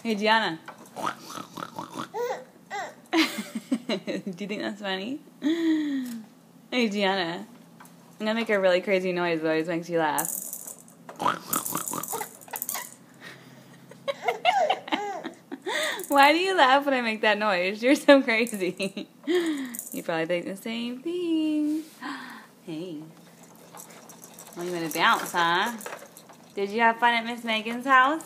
Hey, Gianna. Do you think that's funny? Hey, Gianna. I'm gonna make a really crazy noise that always makes you laugh. Why do you laugh when I make that noise? You're so crazy. You probably think the same thing. Hey. Well, you want to bounce, huh? Did you have fun at Miss Megan's house?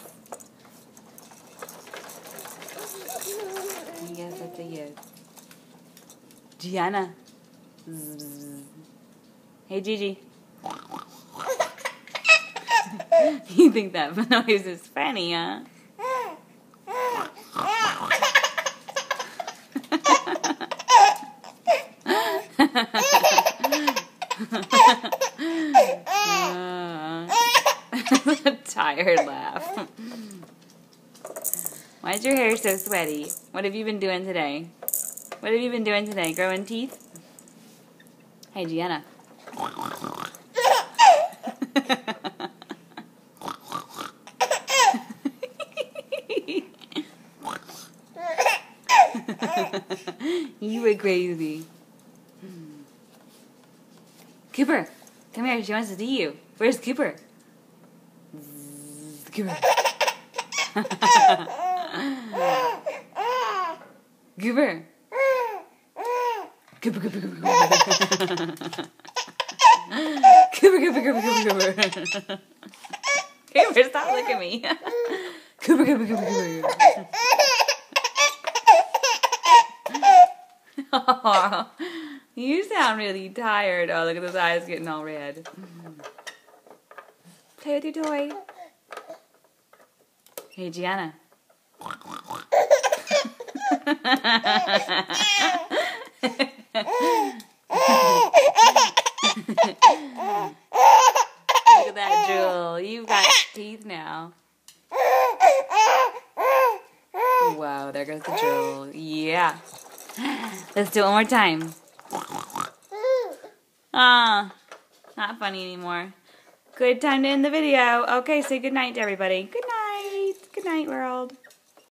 I guess that's a yes. Gianna. Hey, Gigi. You think that noise is funny, huh? Tired laugh. Why is your hair so sweaty? What have you been doing today? What have you been doing today? Growing teeth? Hey, Gianna. You were crazy. Cooper, come here. She wants to see you. Where's Cooper? Cooper. Cooper. Cooper, Cooper, Cooper, Cooper. Cooper, Cooper, Cooper, Cooper, Cooper. Cooper, stop looking at me. Cooper, Cooper, Cooper, Cooper. Oh, you sound really tired. Oh, look at those eyes getting all red. Play with your toy. Hey, Gianna. Look at that drool. You've got teeth now. Wow, there goes the drool. Yeah. Let's do it one more time. Ah, not funny anymore. Good time to end the video. Okay, say good night to everybody. Good night. Good night, world.